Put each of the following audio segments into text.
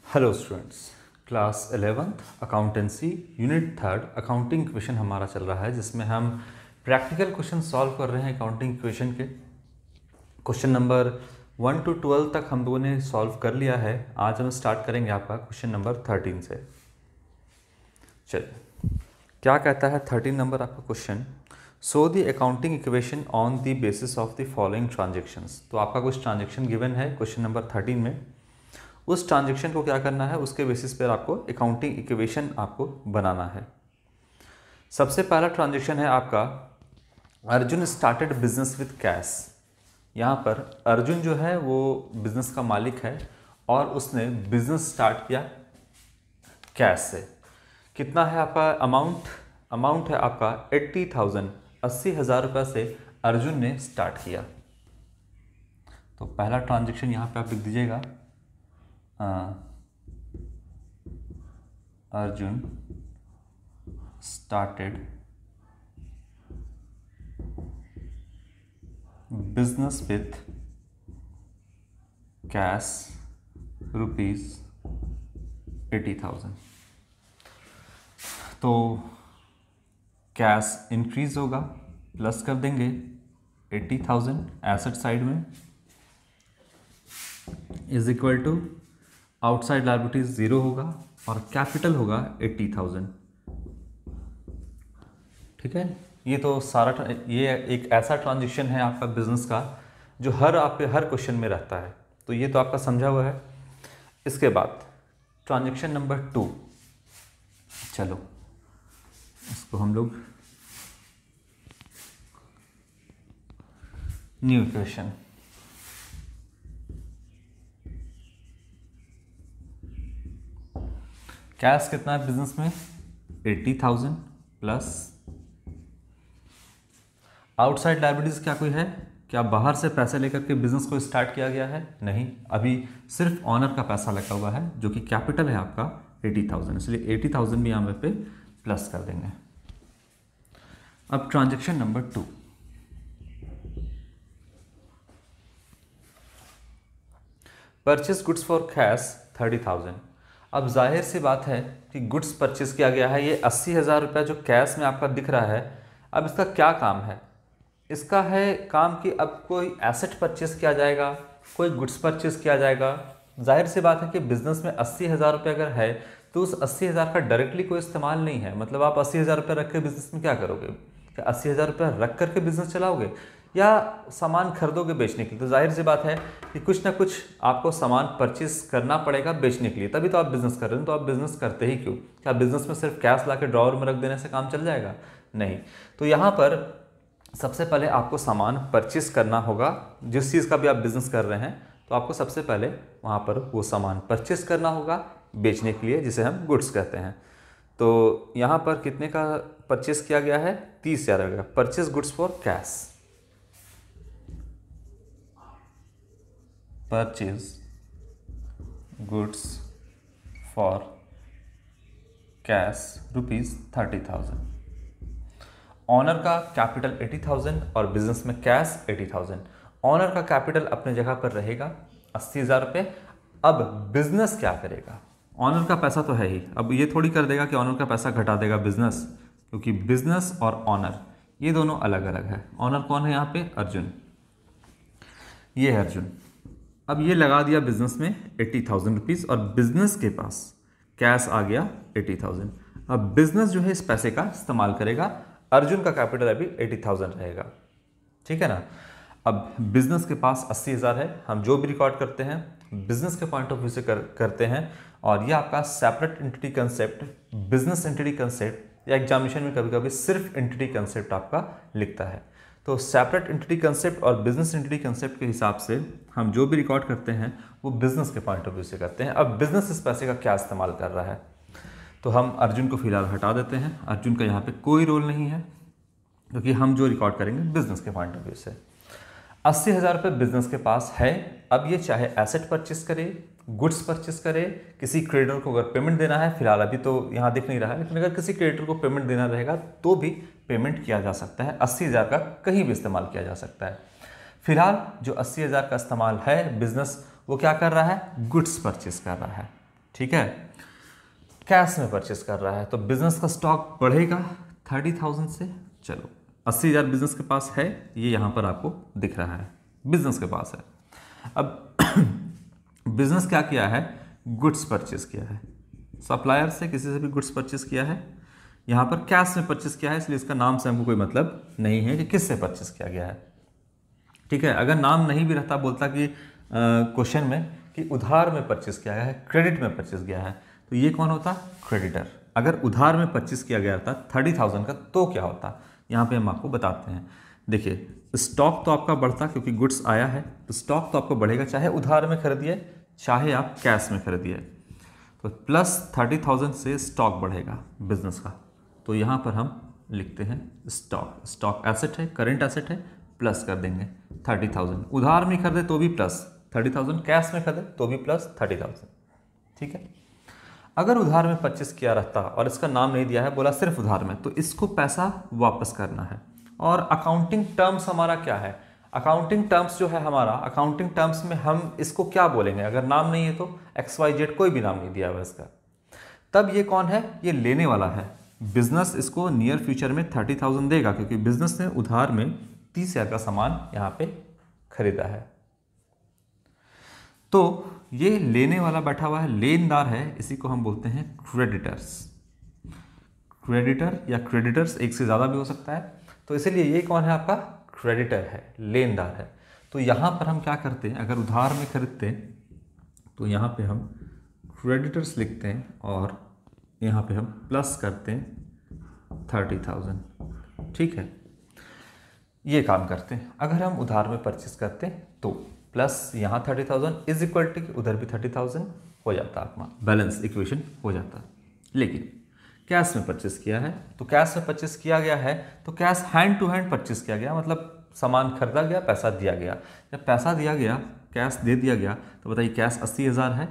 Hello students, class 11th accountancy unit 3 accounting equation हमारा चल रहा है, जिसमें हम प्रैक्टिकल क्वेश्चन सॉल्व कर रहे हैं अकाउंटिंग इक्वेशन के। क्वेश्चन नंबर 1 to 12 तक हम लोगों ने सॉल्व कर लिया है। आज हम स्टार्ट करेंगे आपका क्वेश्चन नंबर 13 से। चलिए, क्या कहता है 13 नंबर आपका question. So the accounting equation on the basis of the following transactions. तो आपका कुछ ट्रांजेक्शन गिवन है क्वेश्चन नंबर 13 में। उस ट्रांजेक्शन को क्या करना है, उसके बेसिस पर आपको अकाउंटिंग इक्वेशन आपको बनाना है। सबसे पहला ट्रांजेक्शन है आपका, Arjun started business with cash. यहाँ पर अर्जुन जो है वो बिजनेस का मालिक है और उसने बिजनेस स्टार्ट किया कैश से। कितना है आपका अमाउंट है आपका 80,000, 80,000 रुपये से अर्जुन ने स्टार्ट किया। तो पहला ट्रांजेक्शन यहाँ पे आप लिख दीजिएगा, Arjun started business with cash ₹80,000। तो कैश इंक्रीज होगा, प्लस कर देंगे 80,000 एसेट साइड में, is equal to outside liabilities 0 होगा और कैपिटल होगा 80,000। ठीक है, ये तो सारा ये एक ऐसा ट्रांजेक्शन है आपका बिजनेस का जो आपके हर क्वेश्चन में रहता है। तो ये तो आपका समझा हुआ है। इसके बाद ट्रांजेक्शन नंबर 2, चलो इसको हम लोग न्यू इक्वेशन, कैश कितना है बिजनेस में 80,000 प्लस आउटसाइड लायबिलिटीज क्या कोई है क्या, बाहर से पैसे लेकर के बिजनेस को स्टार्ट किया गया है? नहीं, अभी सिर्फ ऑनर का पैसा लगा हुआ है जो कि कैपिटल है आपका 80,000, इसलिए 80,000 भी यहाँ पे प्लस कर देंगे। अब transaction number 2, purchase goods for cash 30,000। अब जाहिर सी बात है कि गुड्स परचेज किया गया है, ये 80,000 रुपया जो कैश में आपका दिख रहा है। अब इसका क्या काम है? इसका है काम कि अब कोई एसेट परचेज किया जाएगा, कोई गुड्स परचेज किया जाएगा। जाहिर सी बात है कि बिजनेस में 80,000 रुपये अगर है तो उस 80,000 का डायरेक्टली कोई इस्तेमाल नहीं है। मतलब आप 80,000 रुपये रख के बिजनेस में क्या करोगे? क्या 80,000 रुपये रख करके बिजनेस चलाओगे या सामान खरीदोगे बेचने के लिए? तो जाहिर सी बात है कि कुछ ना कुछ आपको सामान परचेज करना पड़ेगा बेचने के लिए, तभी तो आप बिजनेस कर रहे हो। तो आप बिजनेस करते ही क्यों? क्या बिजनेस में सिर्फ कैश ला के ड्रॉवर में रख देने से काम चल जाएगा? नहीं। तो यहाँ पर सबसे पहले आपको सामान परचेज करना होगा। जिस चीज़ का भी आप बिजनेस कर रहे हैं तो आपको सबसे पहले वहाँ पर वो सामान परचेज करना होगा बेचने के लिए, जिसे हम गुड्स कहते हैं। तो यहाँ पर कितने का परचेज किया गया है? 30,000 का purchase goods for cash, purchase goods for cash ₹30,000। Owner का कैपिटल 80,000 और बिजनेस में कैश 80,000। ऑनर का कैपिटल अपने जगह पर रहेगा 80,000 रुपये। अब बिजनेस क्या करेगा? ऑनर का पैसा तो है ही, अब ये थोड़ी कर देगा कि ऑनर का पैसा घटा देगा बिजनेस, क्योंकि बिजनेस और ऑनर ये दोनों अलग अलग है। ऑनर कौन है यहाँ पे? अर्जुन, ये है अर्जुन। अब ये लगा दिया बिजनेस में 80,000 रुपीज़ और बिजनेस के पास कैश आ गया 80,000। अब बिजनेस जो है इस पैसे का इस्तेमाल करेगा, अर्जुन का कैपिटल अभी 80,000 रहेगा। ठीक है ना। अब बिजनेस के पास 80,000 है। हम जो भी रिकॉर्ड करते हैं बिजनेस के पॉइंट ऑफ व्यू से करते हैं, और ये आपका separate entity concept, business entity concept, या एग्जामिनेशन में कभी कभी सिर्फ एंटिटी कंसेप्ट आपका लिखता है। तो सेपरेट एंटिटी कंसेप्ट और बिजनेस एंटिटी कंसेप्ट के हिसाब से हम जो भी रिकॉर्ड करते हैं वो बिजनेस के पॉइंट ऑफ व्यू से करते हैं। अब बिजनेस इस पैसे का क्या इस्तेमाल कर रहा है, तो हम अर्जुन को फिलहाल हटा देते हैं। अर्जुन का यहाँ पे कोई रोल नहीं है, क्योंकि हम जो रिकॉर्ड करेंगे बिजनेस के पॉइंट ऑफ व्यू से। 80,000 रुपये बिजनेस के पास है। अब ये चाहे एसेट परचेस करे, गुड्स परचेस करे, किसी क्रेडिटर को अगर पेमेंट देना है, फिलहाल अभी तो यहाँ दिख नहीं रहा है, लेकिन अगर किसी क्रेडिटर को पेमेंट देना रहेगा तो भी पेमेंट किया जा सकता है। 80,000 का कहीं भी इस्तेमाल किया जा सकता है। फिलहाल जो 80,000 का इस्तेमाल है बिजनेस वो क्या कर रहा है, गुड्स परचेस कर रहा है। ठीक है, कैश में परचेस कर रहा है तो बिजनेस का स्टॉक बढ़ेगा 30,000 से। चलो 80,000 बिजनेस के पास है, ये यहाँ पर आपको दिख रहा है बिजनेस के पास है। अब बिजनेस क्या किया है, गुड्स परचेस किया है, सप्लायर से किसी से भी गुड्स परचेस किया है, यहाँ पर कैश में परचेस किया है, इसलिए इसका नाम से हमको कोई मतलब नहीं है कि किससे परचेस किया गया है। ठीक है, अगर नाम नहीं भी रहता, बोलता कि क्वेश्चन में कि उधार में परचेस किया गया है, क्रेडिट में परचेस किया है, तो ये कौन होता, क्रेडिटर। अगर उधार में परचेस किया गया था 30,000 का तो क्या होता, यहाँ पे हम आपको बताते हैं। देखिए स्टॉक तो आपका बढ़ता क्योंकि गुड्स आया है, तो स्टॉक तो आपको बढ़ेगा चाहे उधार में खरीदिए चाहे आप कैश में खरीदिए। तो प्लस 30,000 से स्टॉक बढ़ेगा बिजनेस का, तो यहाँ पर हम लिखते हैं स्टॉक। स्टॉक एसेट है, करेंट एसेट है, प्लस कर देंगे 30,000। उधार में खरीदे तो भी प्लस 30,000, कैश में खरीदे तो भी प्लस 30,000। ठीक है, अगर उधार में परचेस किया रहता और इसका नाम नहीं दिया है, बोला सिर्फ उधार में, तो इसको पैसा वापस करना है। और अकाउंटिंग टर्म्स हमारा क्या है, अकाउंटिंग टर्म्स जो है हमारा, अकाउंटिंग टर्म्स में हम इसको क्या बोलेंगे, अगर नाम नहीं है तो XYZ, कोई भी नाम नहीं दिया हुआ इसका, तब ये कौन है, ये लेने वाला है। बिजनेस इसको नियर फ्यूचर में 30,000 देगा क्योंकि बिजनेस ने उधार में 30,000 का सामान यहाँ पे खरीदा है। तो ये लेने वाला बैठा हुआ है, लेनदार है, इसी को हम बोलते हैं क्रेडिटर्स। क्रेडिटर या क्रेडिटर्स एक से ज़्यादा भी हो सकता है, तो इसीलिए ये कौन है, आपका क्रेडिटर है, लेनदार है। तो यहाँ पर हम क्या करते हैं, अगर उधार में खरीदते हैं तो यहाँ पे हम क्रेडिटर्स लिखते हैं और यहाँ पे हम प्लस करते हैं 30,000। ठीक है, ये काम करते हैं। अगर हम उधार में परचेस करते हैं तो प्लस यहाँ 30,000 इज इक्वल टू उधर भी 30,000 हो जाता, आपका बैलेंस इक्वेशन हो जाता। लेकिन कैश में परचेस किया है, तो कैश में परचेस किया गया है तो cash hand to hand purchase किया गया, मतलब सामान खरीदा गया, पैसा दिया गया। जब पैसा दिया गया, कैश दे दिया गया, तो बताइए कैश 80,000 है,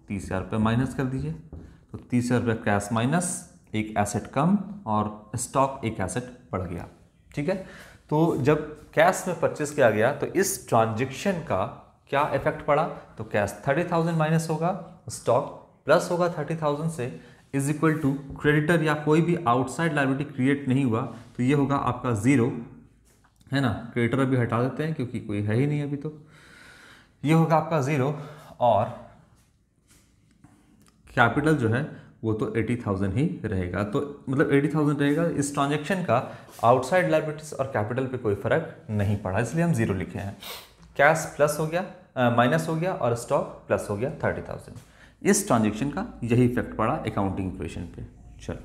30,000 रुपये माइनस कर दीजिए, तो 30,000 रुपये कैश माइनस, एक एसेट कम और स्टॉक एक एसेट बढ़ गया। ठीक है, तो जब कैश में परचेस किया गया तो इस ट्रांजेक्शन का क्या इफेक्ट पड़ा, तो कैश 30,000 माइनस होगा, स्टॉक प्लस होगा 30,000 से, इज इक्वल टू क्रेडिटर या कोई भी आउटसाइड लायबिलिटी क्रिएट नहीं हुआ, तो ये होगा आपका 0, है ना। क्रेडिटर अभी हटा देते हैं क्योंकि कोई है ही नहीं अभी, तो ये होगा आपका 0 और कैपिटल जो है वो तो 80,000 ही रहेगा। तो मतलब 80,000 रहेगा। इस ट्रांजेक्शन का आउटसाइड लायबिलिटीज और कैपिटल पे कोई फर्क नहीं पड़ा, इसलिए हम 0 लिखे हैं। कैश प्लस हो गया, माइनस हो गया और स्टॉक प्लस हो गया 30,000। इस ट्रांजेक्शन का यही इफेक्ट पड़ा अकाउंटिंग इक्वेशन पे। चलो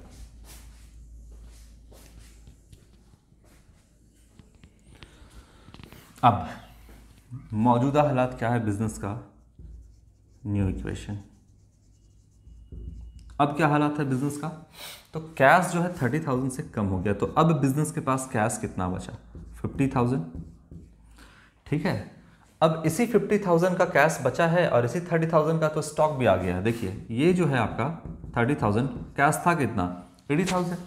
अब मौजूदा हालात क्या है बिजनेस का, न्यू इक्वेशन। अब क्या हालात है बिजनेस का, तो कैश जो है 30,000 से कम हो गया, तो अब बिजनेस के पास कैश कितना बचा, 50,000। ठीक है, अब इसी 50,000 का कैश बचा है और इसी 30,000 का तो स्टॉक भी आ गया है। देखिए ये जो है आपका 30,000, कैश था कितना, 80,000,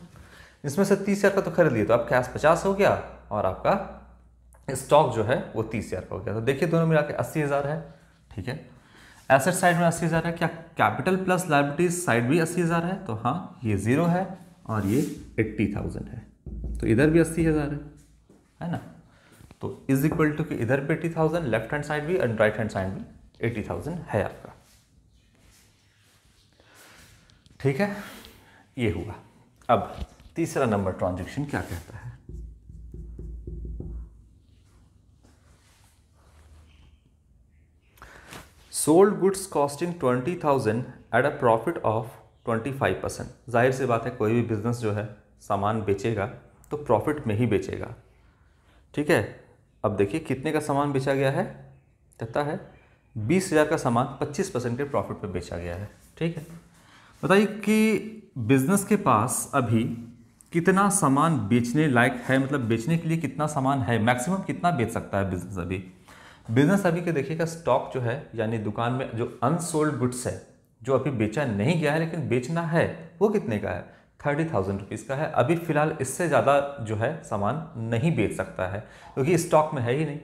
इसमें से 30,000 का तो खरीद लिया, तो अब कैश 50 हो गया और आपका स्टॉक जो है वो 30,000 का हो गया। तो देखिए दोनों मिला के 80,000 है। ठीक है, एसेट साइड में 80,000 है, क्या कैपिटल प्लस लायबिलिटीज साइड भी 80,000 है, तो हाँ ये 0 है और ये 80,000 है, तो इधर भी 80,000 है ना। तो इज इक्वल टू कि इधर भी 80,000, लेफ्ट हैंड साइड भी और राइट हैंड साइड भी 80,000 है आपका। ठीक है, ये हुआ। अब तीसरा नंबर ट्रांजैक्शन क्या कहता है, sold goods costing 20,000 at a profit of 25%। जाहिर सी बात है कोई भी बिजनेस जो है सामान बेचेगा तो प्रॉफिट में ही बेचेगा। ठीक है, अब देखिए कितने का सामान बेचा गया है, कहता है 20,000 का सामान 25% के प्रॉफिट पे बेचा गया है। ठीक है, बताइए कि बिजनेस के पास अभी कितना सामान बेचने लायक है, मतलब बेचने के लिए कितना सामान है, मैक्सिमम कितना बेच सकता है बिजनेस अभी। बिजनेस अभी के देखिएगा स्टॉक जो है, यानी दुकान में जो अनसोल्ड गुड्स है, जो अभी बेचा नहीं गया है लेकिन बेचना है, वो कितने का है, 30,000 रुपीज़ का है। अभी फिलहाल इससे ज़्यादा जो है सामान नहीं बेच सकता है क्योंकि स्टॉक में है ही नहीं,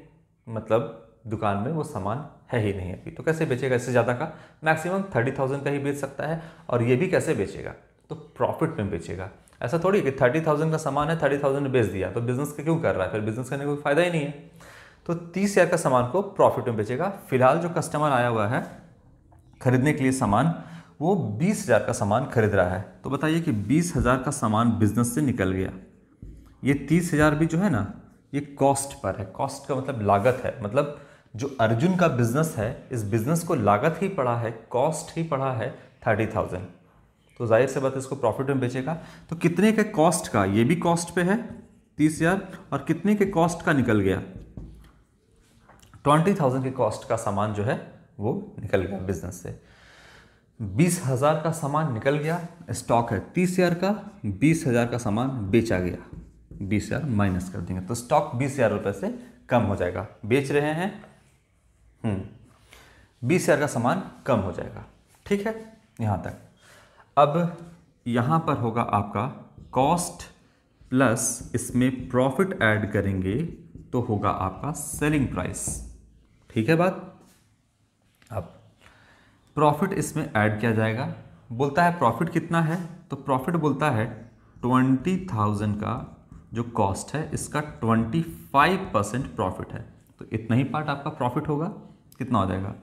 मतलब दुकान में वो सामान है ही नहीं अभी, तो कैसे बेचेगा इससे ज़्यादा का? मैक्सिमम 30,000 का ही बेच सकता है। और ये भी कैसे बेचेगा? तो प्रॉफिट में बेचेगा। ऐसा थोड़ी कि 30,000 का सामान है 30,000 में बेच दिया तो बिजनेस का क्यों कर रहा है, फिर बिजनेस करने का कोई फायदा ही नहीं है। तो 30,000 का सामान को प्रॉफिट में बेचेगा। फिलहाल जो कस्टमर आया हुआ है खरीदने के लिए सामान, वो 20,000 का सामान खरीद रहा है। तो बताइए कि 20,000 का सामान बिजनेस से निकल गया, ये 30,000 भी जो है ना ये कॉस्ट पर है। कॉस्ट का मतलब लागत है, मतलब जो अर्जुन का बिजनेस है इस बिजनेस को लागत ही पड़ा है, कॉस्ट ही पड़ा है 30,000। तो जाहिर से बात इसको प्रॉफिट में बेचेगा। तो कितने के कॉस्ट का, ये भी कॉस्ट पे है 30,000, और कितने के कॉस्ट का निकल गया? 20,000 के कॉस्ट का सामान जो है वो निकल गया बिजनेस से। 20,000 का सामान निकल गया, स्टॉक है 30,000 का, 20,000 का सामान बेचा गया, 20,000 माइनस कर देंगे तो स्टॉक 20,000 रुपये से कम हो जाएगा। बेच रहे हैं 20,000 का सामान कम हो जाएगा। ठीक है यहाँ तक। अब यहाँ पर होगा आपका कॉस्ट प्लस इसमें प्रॉफिट ऐड करेंगे तो होगा आपका सेलिंग प्राइस। ठीक है बात। अब प्रॉफिट इसमें ऐड किया जाएगा। बोलता है प्रॉफिट कितना है, तो प्रॉफिट बोलता है 20,000 का जो कॉस्ट है इसका 25% प्रॉफिट है, तो इतना ही पार्ट आपका प्रॉफिट होगा। कितना हो जाएगा?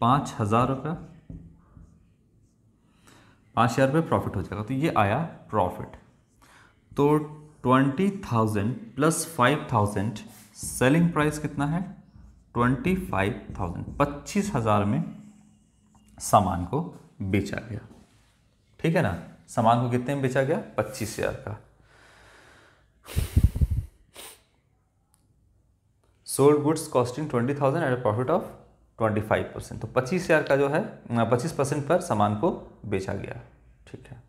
5,000 रुपये, 5,000 रुपये प्रॉफिट हो जाएगा। तो ये आया प्रॉफिट। तो 20,000 प्लस 5,000 सेलिंग प्राइस कितना है? 25,000, 25,000 में सामान को बेचा गया। ठीक है ना। सामान को कितने में बेचा गया? 25,000 का। Sold goods costing 20,000 at a profit of 25%। तो 25,000 का जो है 25% पर सामान को बेचा गया। ठीक है।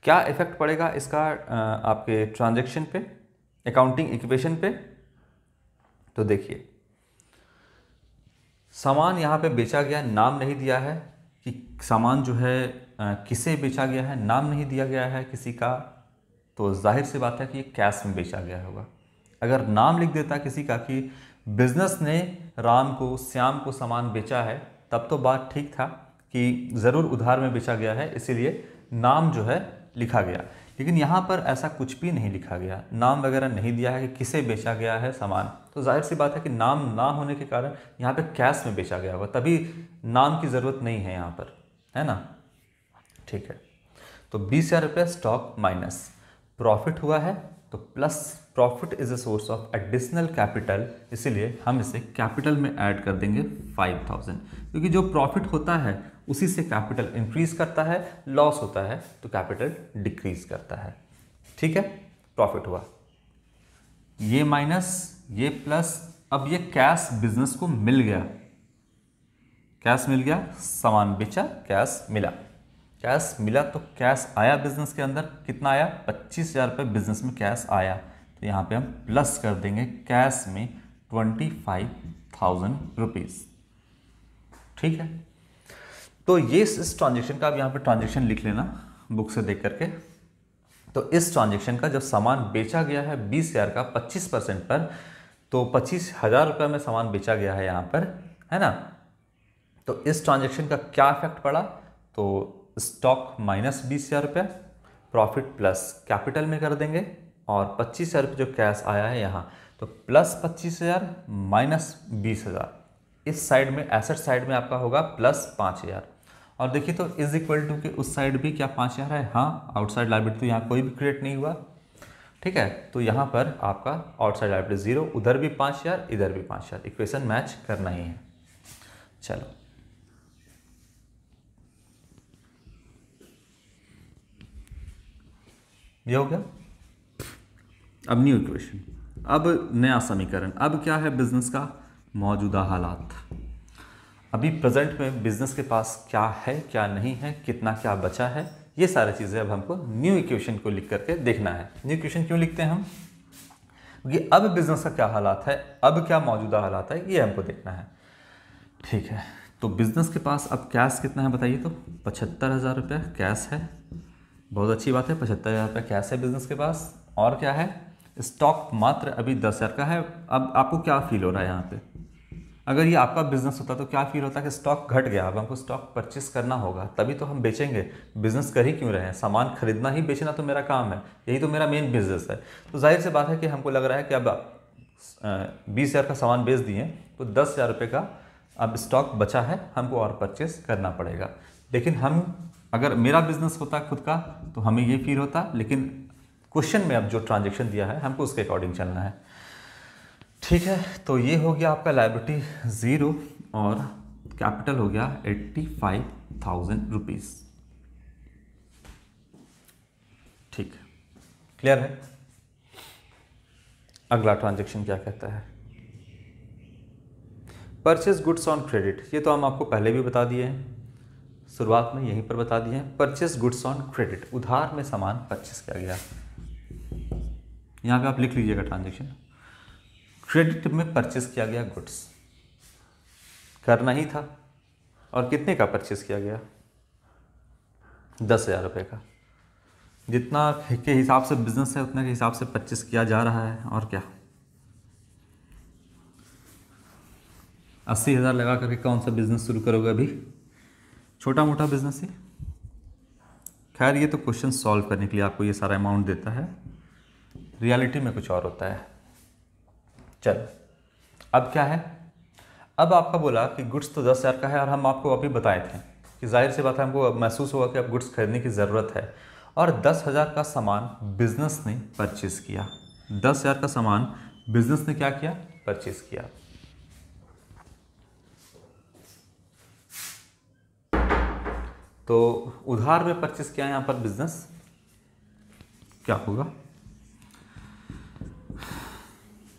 क्या इफेक्ट पड़ेगा इसका आपके ट्रांजैक्शन पे, अकाउंटिंग इक्वेशन पे? तो देखिए सामान यहाँ पे बेचा गया, नाम नहीं दिया है कि सामान जो है किसे बेचा गया है, नाम नहीं दिया गया है किसी का, तो जाहिर सी बात है कि ये कैश में बेचा गया होगा। अगर नाम लिख देता किसी का कि बिजनेस ने राम को, श्याम को सामान बेचा है, तब तो बात ठीक था कि ज़रूर उधार में बेचा गया है, इसीलिए नाम जो है लिखा गया। लेकिन यहाँ पर ऐसा कुछ भी नहीं लिखा गया, नाम वगैरह नहीं दिया है कि किसे बेचा गया है सामान। तो जाहिर सी बात है कि नाम ना होने के कारण यहाँ पे कैश में बेचा गया होगा, तभी नाम की ज़रूरत नहीं है यहाँ पर, है ना। ठीक है। तो 20,000 रुपये स्टॉक माइनस प्रॉफिट हुआ है, तो plus profit is a source of additional capital, इसीलिए हम इसे कैपिटल में ऐड कर देंगे 5,000, क्योंकि जो प्रॉफिट होता है उसी से कैपिटल इंक्रीज करता है, लॉस होता है तो कैपिटल डिक्रीज करता है। ठीक है। प्रॉफिट हुआ, ये माइनस ये प्लस, अब ये कैश बिजनेस को मिल गया, कैश मिल गया, सामान बेचा, कैश मिला, कैश मिला तो कैश आया बिजनेस के अंदर। कितना आया? 25,000 रुपये बिजनेस में कैश आया, तो यहाँ पे हम प्लस कर देंगे कैश में 25,000 रुपीज़। ठीक है। तो ये इस ट्रांजेक्शन का, अब यहाँ पे ट्रांजेक्शन लिख लेना बुक से देख करके। तो इस ट्रांजेक्शन का जब सामान बेचा गया है 20,000 का 25% पर, तो 25,000 रुपये में सामान बेचा गया है यहाँ पर, है ना। तो इस ट्रांजेक्शन का क्या इफेक्ट पड़ा? तो स्टॉक माइनस 20,000 रुपये, प्रॉफिट प्लस कैपिटल में कर देंगे, और 25,000 रुपये जो कैश आया है यहाँ, तो प्लस 25,000 माइनस 20,000। इस साइड में, एसेट साइड में आपका होगा प्लस 5,000। और देखिए तो इज इक्वल टू के उस साइड भी क्या 5,000 है? हाँ, आउटसाइड लायबिलिटी तो यहाँ कोई भी क्रिएट नहीं हुआ। ठीक है। तो यहाँ पर आपका आउटसाइड लायबिलिटी 0, उधर भी 5,000, इधर भी 5,000, इक्वेशन मैच करना ही है। चलो ये हो गया। अब न्यू इक्वेशन, अब नया समीकरण। अब क्या है बिजनेस का मौजूदा हालात। अभी प्रेजेंट में बिजनेस के पास क्या है, क्या नहीं है, कितना क्या बचा है, ये सारी चीज़ें अब हमको न्यू इक्वेशन को लिख करके देखना है। न्यू इक्वेशन क्यों लिखते हैं हम? क्योंकि अब बिजनेस का क्या हालात है, अब क्या मौजूदा हालात है, ये हमको देखना है। ठीक है। तो बिजनेस के पास अब कैश कितना है बताइए? तो 75,000 रुपये कैश है। बहुत अच्छी बात है, 75,000 रुपये कैश है बिजनेस के पास। और क्या है? स्टॉक मात्र अभी 10,000 का है। अब आपको क्या फील हो रहा है यहाँ पे? अगर ये आपका बिजनेस होता तो क्या फील होता कि स्टॉक घट गया, अब हमको स्टॉक परचेस करना होगा तभी तो हम बेचेंगे, बिजनेस कर ही क्यों रहे हैं, सामान खरीदना ही बेचना तो मेरा काम है, यही तो मेरा मेन बिजनेस है। तो जाहिर सी बात है कि हमको लग रहा है कि अब 20,000 का सामान बेच दिए तो 10,000 रुपये का अब स्टॉक बचा है, हमको और परचेस करना पड़ेगा। लेकिन हम अगर मेरा बिजनेस होता खुद का तो हमें ये फील होता, लेकिन क्वेश्चन में अब जो ट्रांजेक्शन दिया है हमको उसके अकॉर्डिंग चलना है। ठीक है, तो ये हो गया आपका लायबिलिटी 0 और कैपिटल हो गया 85,000 रुपीज़। ठीक, क्लियर है। अगला ट्रांजेक्शन क्या कहता है, परचेज गुड्स ऑन क्रेडिट। ये तो हम आपको पहले भी बता दिए हैं, शुरुआत में यहीं पर बता दिए हैं। परचेज गुड्स ऑन क्रेडिट, उधार में सामान परचेस किया गया। यहाँ पे आप लिख लीजिएगा ट्रांजेक्शन, क्रेडिट में परचेस किया गया गुड्स, करना ही था। और कितने का परचेस किया गया, 10,000 रुपये का। जितना के हिसाब से बिजनेस है उतने के हिसाब से परचेस किया जा रहा है। और क्या, 80,000 लगा करके कौन सा बिजनेस शुरू करोगे अभी, छोटा मोटा बिजनेस ही। खैर ये तो क्वेश्चन सॉल्व करने के लिए आपको ये सारा अमाउंट देता है, रियलिटी में कुछ और होता है। चलो अब क्या है, अब आपका बोला कि गुड्स तो 10,000 का है और हम आपको अभी बताए थे कि जाहिर सी बात है हमको महसूस होगा कि अब गुड्स खरीदने की ज़रूरत है, और 10,000 का सामान बिजनेस ने परचेस किया। 10,000 का सामान बिजनेस ने क्या किया, परचेस किया। तो उधार में परचेस किया यहाँ पर बिजनेस, क्या होगा,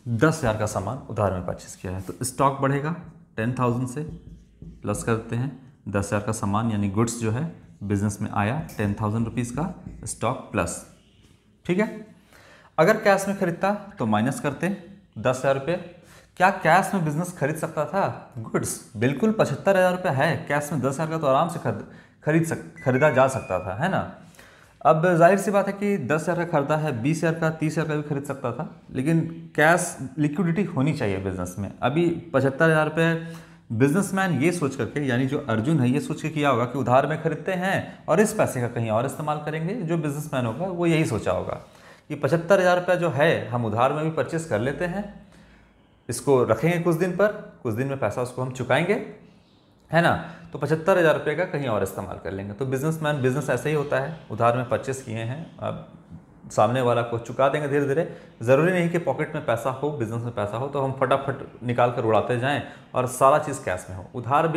10,000 का सामान उधार में परचेस किया है तो स्टॉक बढ़ेगा 10,000 से, प्लस करते हैं 10,000 का सामान यानी गुड्स जो है बिजनेस में आया 10,000 रुपीज़ का स्टॉक प्लस। ठीक है, अगर कैश में खरीदता तो माइनस करते 10,000 रुपये। क्या कैश में बिजनेस खरीद सकता था गुड्स, बिल्कुल 75,000 रुपये है, कैश में 10,000 का तो आराम से खरीदा जा सकता था, है ना। अब जाहिर सी बात है कि 10,000 का खरीदा है, 20,000 का 30,000 का भी खरीद सकता था, लेकिन कैश लिक्विडिटी होनी चाहिए बिजनेस में। अभी 75,000 रुपये बिजनेसमैन ये सोच करके, यानी जो अर्जुन है ये सोच के किया होगा कि उधार में खरीदते हैं और इस पैसे का कहीं और इस्तेमाल करेंगे। जो बिजनेसमैन होगा वो यही सोचा होगा कि 75,000 रुपये जो है हम उधार में भी परचेस कर लेते हैं, इसको रखेंगे कुछ दिन पर, कुछ दिन में पैसा उसको हम चुकाएंगे, है ना। तो 75,000 रुपये का कहीं और इस्तेमाल कर लेंगे। तो बिजनेसमैन बिजनेस ऐसे ही होता है, उधार में परचेस किए हैं, अब सामने वाला को चुका देंगे धीरे धीरे। ज़रूरी नहीं कि पॉकेट में पैसा हो, बिजनेस में पैसा हो तो हम फटाफट निकाल कर उड़ाते जाएं और सारा चीज़ कैश में हो। उधार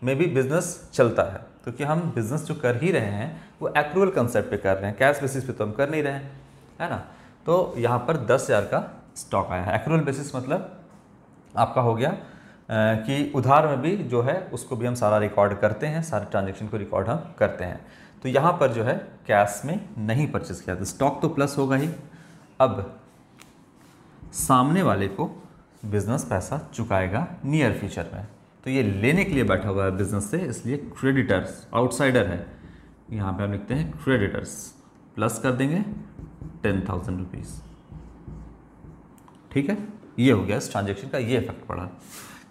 में भी बिजनेस चलता है, क्योंकि हम बिजनेस जो कर ही रहे हैं वो एक्रूअल कंसेप्ट पे कर रहे हैं, कैश बेसिस पे तो हम कर नहीं रहे हैं, है ना। तो यहाँ पर 10,000 का स्टॉक आया है। एक्रूअल बेसिस मतलब आपका हो गया कि उधार में भी जो है उसको भी हम सारा रिकॉर्ड करते हैं, सारे ट्रांजेक्शन को रिकॉर्ड हम करते हैं। तो यहाँ पर जो है कैश में नहीं परचेस किया था, स्टॉक तो प्लस होगा ही। अब सामने वाले को बिजनेस पैसा चुकाएगा नियर फ्यूचर में, तो ये लेने के लिए बैठा हुआ है बिजनेस से, इसलिए क्रेडिटर्स आउटसाइडर है। यहाँ पे हम लिखते हैं क्रेडिटर्स, प्लस कर देंगे 10,000 रुपीज़। ठीक है, ये हो गया इस ट्रांजेक्शन का, ये इफेक्ट पड़ा।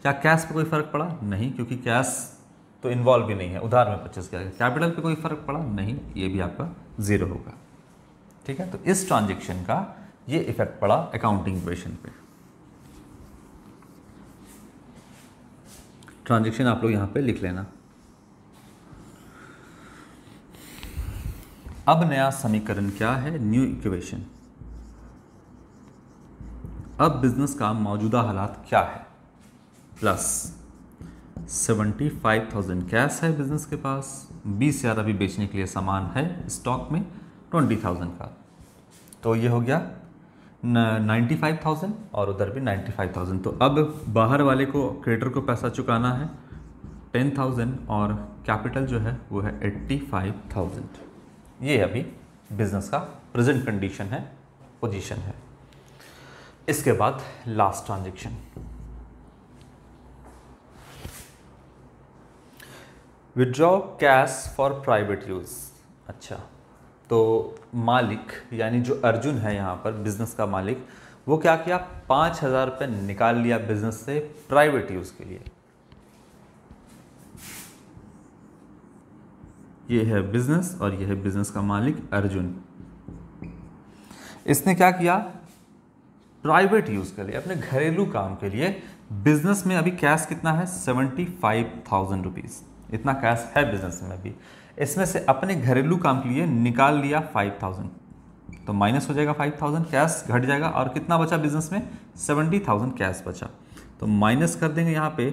क्या कैश पे कोई फ़र्क पड़ा, नहीं, क्योंकि कैश तो इन्वॉल्व भी नहीं है, उधार में परचेस किया गया। कैपिटल पे कोई फ़र्क पड़ा, नहीं, ये भी आपका 0 होगा। ठीक है, तो इस ट्रांजेक्शन का ये इफेक्ट पड़ा अकाउंटिंग इक्वेशन पे। ट्रांजेक्शन आप लोग यहाँ पे लिख लेना। अब नया समीकरण क्या है, न्यू इक्वेशन। अब बिजनेस का मौजूदा हालात क्या है, प्लस 75,000 कैश है बिजनेस के पास, 20,000 अभी बेचने के लिए सामान है स्टॉक में 20,000 का, तो ये हो गया 95,000 और उधर भी 95,000। तो अब बाहर वाले को, क्रेडिटर को पैसा चुकाना है 10,000 और कैपिटल जो है वो है 85,000। ये अभी बिजनेस का प्रेजेंट कंडीशन है, पोजीशन है। इसके बाद last transaction, withdraw cash for private use. अच्छा, तो मालिक यानी जो अर्जुन है यहाँ पर बिजनेस का मालिक, वो क्या किया, 5,000 रुपये निकाल लिया बिजनेस से प्राइवेट यूज़ के लिए। ये है बिजनेस और ये है बिजनेस का मालिक अर्जुन। इसने क्या किया, प्राइवेट यूज़ के लिए, अपने घरेलू काम के लिए। बिजनेस में अभी कैश कितना है, 75,000 रुपीज़, इतना कैश है बिजनेस में अभी। इसमें से अपने घरेलू काम के लिए निकाल लिया 5,000, तो माइनस हो जाएगा 5,000, कैश घट जाएगा और कितना बचा बिजनेस में, 70,000 कैश बचा। तो माइनस कर देंगे यहाँ पे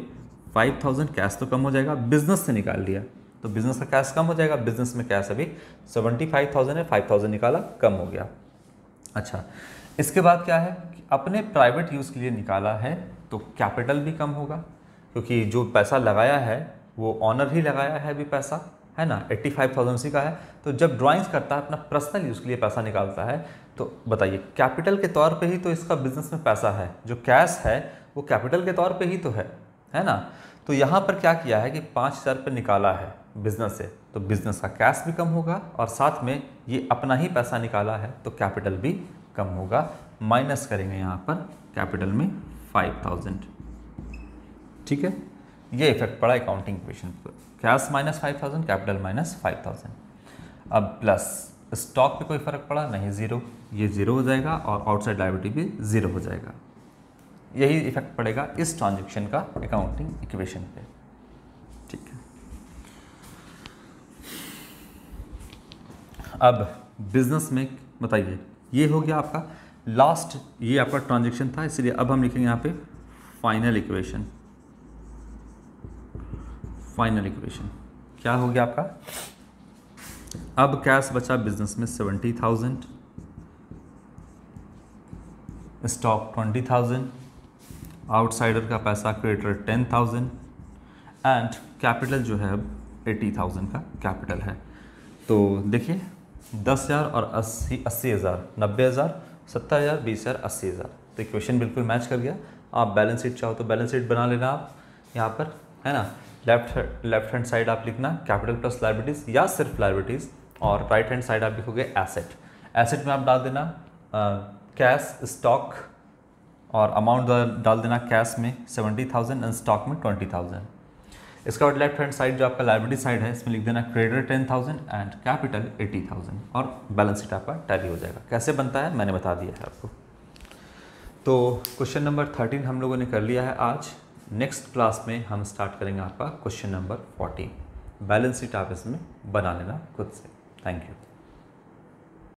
5,000, कैश तो कम हो जाएगा, बिजनेस से निकाल लिया तो बिजनेस का कैश कम हो जाएगा। बिजनेस में कैश अभी 75,000 है, 5,000 निकाला, कम हो गया। अच्छा, इसके बाद क्या है कि अपने प्राइवेट यूज़ के लिए निकाला है तो कैपिटल भी कम होगा, क्योंकि जो पैसा लगाया है वो ऑनर ही लगाया है अभी पैसा, है ना, 85,000 उसी का है। तो जब ड्राइंग्स करता है, अपना पर्सनल यूज़ के लिए पैसा निकालता है, तो बताइए कैपिटल के तौर पे ही तो इसका बिजनेस में पैसा है, जो कैश है वो कैपिटल के तौर पे ही तो है ना। तो यहाँ पर क्या किया है कि 5,000 रुपये निकाला है बिजनेस से, तो बिजनेस का कैश भी कम होगा और साथ में ये अपना ही पैसा निकाला है तो कैपिटल भी कम होगा। माइनस करेंगे यहाँ पर कैपिटल में 5,000, ठीक है। ये इफेक्ट पड़ा अकाउंटिंग इक्वेशन पर, कैश माइनस 5,000, कैपिटल माइनस 5,000। अब प्लस स्टॉक पे कोई फर्क पड़ा नहीं, जीरो, ये जीरो हो जाएगा और आउटसाइड लायबिलिटी भी जीरो हो जाएगा। यही इफेक्ट पड़ेगा इस ट्रांजैक्शन का अकाउंटिंग इक्वेशन पे, ठीक है। अब बिजनेस में बताइए, ये हो गया आपका लास्ट, ये आपका ट्रांजैक्शन था, इसलिए अब हम लिखेंगे यहाँ पे फाइनल इक्वेशन। फाइनल इक्वेशन क्या हो गया आपका, अब कैश बचा बिजनेस में 70,000, स्टॉक 20,000, आउटसाइडर का पैसा क्रेडिटर 10,000 एंड कैपिटल जो है अब 80,000 का कैपिटल है। तो देखिए 10,000 और 80,000, 90,000, 70,000, 20,000, 80,000, तो इक्वेशन बिल्कुल मैच कर गया। आप बैलेंस शीट चाहो तो बैलेंस शीट बना लेना आप यहाँ पर, है ना। लेफ्ट हैंड साइड आप लिखना कैपिटल प्लस लायबिलिटीज या सिर्फ लायबिलिटीज, और राइट हैंड साइड आप लिखोगे एसेट। एसेट में आप डाल देना कैश, स्टॉक, और अमाउंट डाल देना कैश में 70,000 एंड स्टॉक में 20,000। इसका बाद लेफ्ट हैंड साइड जो आपका लायबिलिटी साइड है, इसमें लिख देना क्रेडिटर 10,000 एंड कैपिटल 80,000 और बैलेंस शीट आपका टैली हो जाएगा। कैसे बनता है मैंने बता दिया है आपको। तो क्वेश्चन नंबर 13 हम लोगों ने कर लिया है आज। नेक्स्ट क्लास में हम स्टार्ट करेंगे आपका क्वेश्चन नंबर 14। बैलेंस शीट आप इसमें बना लेना खुद से। Thank you.